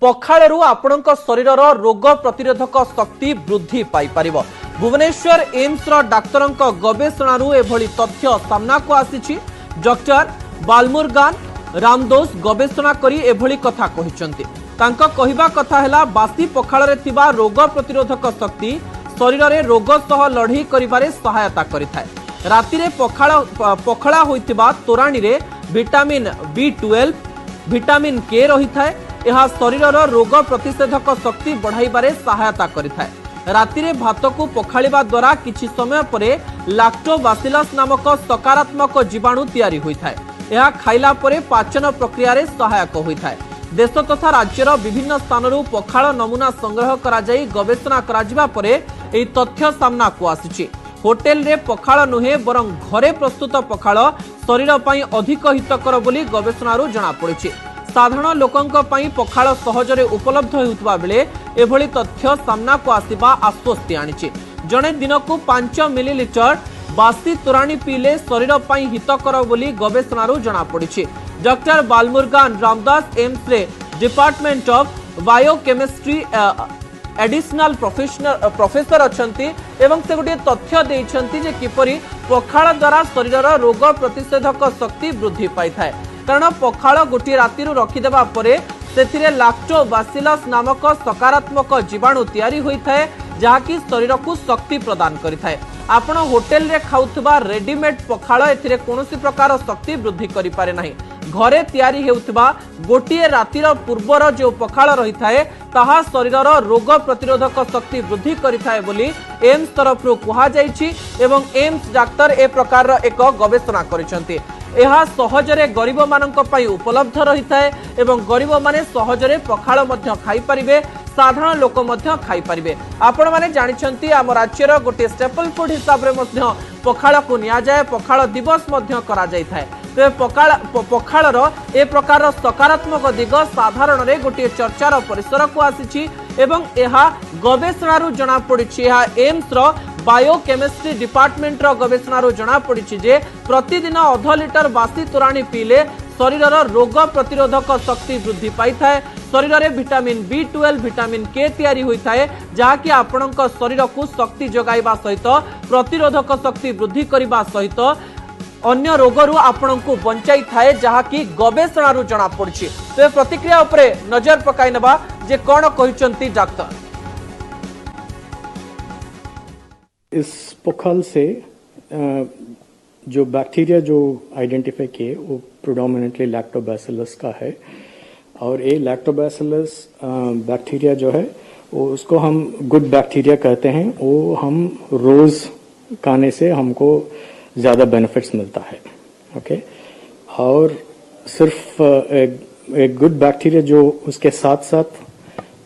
पखाळरू आपणक शरीरर रोग प्रतिरोधक शक्ति वृद्धि पाई परिबो। भुवनेश्वर एम्स रो डाक्तरंक गवेषणारू एभली तथ्य सामना को आसीछि। डॉक्टर बालमुरगान रामदोस गवेषणा करी एभली कथा कहिसंती। तांका कहिबा कथा हैला बासी पखाळरे थिबा रोग प्रतिरोधक शक्ति शरीर रे रोग सह लढई करिबारे सहायता करिथाय। रातिरे पखाळा होइतिबा तोराणी रे विटामिन B12 विटामिन के रही थाए। यह शरीरर रोग प्रतिषेधक शक्ति बढ़ाइबारे सहायता करिथाय। रातिरे भात को पखाळिबा द्वारा किछि समय परे लैक्टोबासिलस नामक सकारात्मक जीवाणु तैयारी होइथाय। यह खाइला परे पाचन प्रक्रिया रे सहायक होइथाय। देश तथा राज्यर विभिन्न स्थानरू पखाळ नमूना संग्रह करा जाई गवेषणा करा जिबा परे एही तथ्य सामना को आसीछि। होटेल रे पखाळ नुहे बरं घरे प्रस्तुत पखाळ शरीर पई अधिक हितकर बोली गवेषणारू जणा पड़िछि। साधारण लोकंक पई पखाळ सहजरे उपलब्ध हेउतबा बेले एभली तथ्य सामना को आसीबा आश्वस्ति आनिछि। जणे दिनकू 5 मिलीलीटर बासी तोराणी पीले शरीर पई हितकर बोली गवेषणारू जणा पड़िछि। डॉक्टर बालमुरगान रामदास एम्स रे department of biochemistry additional professor अछंती एवं से गोटे तथ्य देइछंती जे किपरि पखाळ द्वारा शरीरर रोग प्रतिषेधक शक्ति वृद्धि पाई थाए। कारण पखाळ गोटी राति रखिदेबा परे सेथिरे लैक्टोबासिलस नामक सकारात्मक जीवाणु तैयारी होइथाए जहाँकि शरीर को शक्ति प्रदान करिथाए। आपण होटेल रे खाउथबा रेडीमेड पखाळ एथिरे कोनोसी प्रकार शक्ति वृद्धि करि पारे नाही। घरे तैयारी हेउथबा गोटिए रातिर पूर्वर जो पखाळ रही थाए ताहा शरीरर रोग प्रतिरोधक शक्ति वृद्धि करिथाए बोली एम्स तरफरु कुहा जाइछि एवं एम्स डाक्टर ए प्रकार एक गवेषणा करिसंती। यह सहजरे गरीब मानक पई उपलब्ध रही थाए एवं गरीब माने सहजरे पखाळ मध्य खाई परिबे, साधारण लोक मध्य खाई परिबे। आपण माने जानिछंती आम राज्यर गोटे स्टेपल फूड हिसाब रे मध्य पखाळ को निया जाय, पखाळ दिवस मध्य करा जाय थाए। ते पखाळर ए प्रकार सकारात्मक दिग साधारण रे गोटे चर्चार परिसर को आसीछि एवं एहा गवेषणारू जणा पड़िछि। एहा एम्स रो बायोकेमिस्ट्री डिपार्टमेंट रो गवेषणारू जणा पड़िछि जे प्रतिदिन 1/2 लिटर बासी तोराणी पीले शरीरर रोग प्रतिरोधक शक्ति वृद्धि पाई थाए। शरीर रे विटामिन B12 विटामिन के तैयारी होई थाए जहाँकि आपणक शरीर को शक्ति जगाइबा सहित प्रतिरोधक शक्ति वृद्धि करिबा सहित अन्य रोगरू आपण को बंचाई थाए जहाँकि गवेषणारू जणा पड़िछि। तो प्रतिक्रिया उपरे नजर पकाई नबा जे कोन कहिसंती डॉक्टर। इस पखाल से जो बैक्टीरिया जो आइडेंटिफाई किए वो प्रोडोमिनेटली लैक्टोबैसिलस का है और ये लैक्टोबैसिलस बैक्टीरिया जो है वो उसको हम गुड बैक्टीरिया कहते हैं। वो हम रोज खाने से हमको ज़्यादा बेनिफिट्स मिलता है। ओके, और सिर्फ एक गुड बैक्टीरिया जो उसके साथ साथ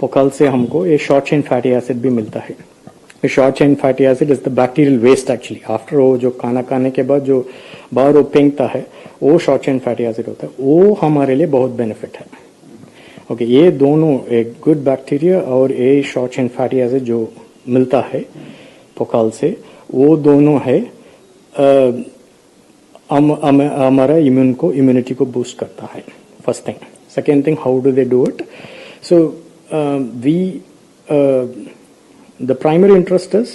पखाल से हमको ये शॉर्ट चेन फैटी एसिड भी मिलता है। Short chain fatty acid is the bacterial waste actually. After वो जो खाना खाने के बाद जो बाहर वो फेंकता है वो शॉर्ट चेन फैटी एसिड होता है, वो हमारे लिए बहुत बेनिफिट है। ओके, ये दोनों एक गुड बैक्टीरिया और ये शॉर्ट चेन फैटी एसिड जो मिलता है पखाल से वो दोनों है हमारा इम्यूनिटी को बूस्ट करता है। First thing. Second thing, how do they do it? So the primary interest is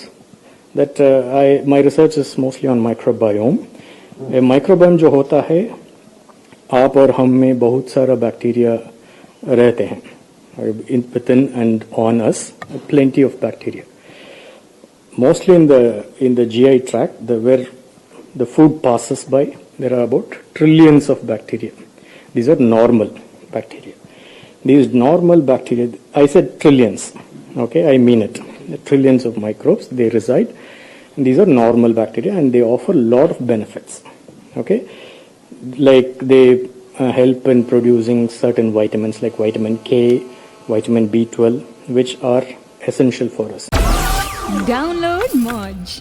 that my research is mostly on microbiome. Microbiome जो होता है आप और हम में बहुत सारा बैक्टीरिया रहते हैं within and on us, plenty of bacteria. Mostly in the GI tract, where the food passes by, there are about trillions of bacteria. These are normal bacteria. These normal bacteria, I said trillions. Okay, I mean it. The trillions of microbes, they reside. And these are normal bacteria and they offer a lot of benefits. Okay, like they help in producing certain vitamins like vitamin K, vitamin B12, which are essential for us. Download Moj.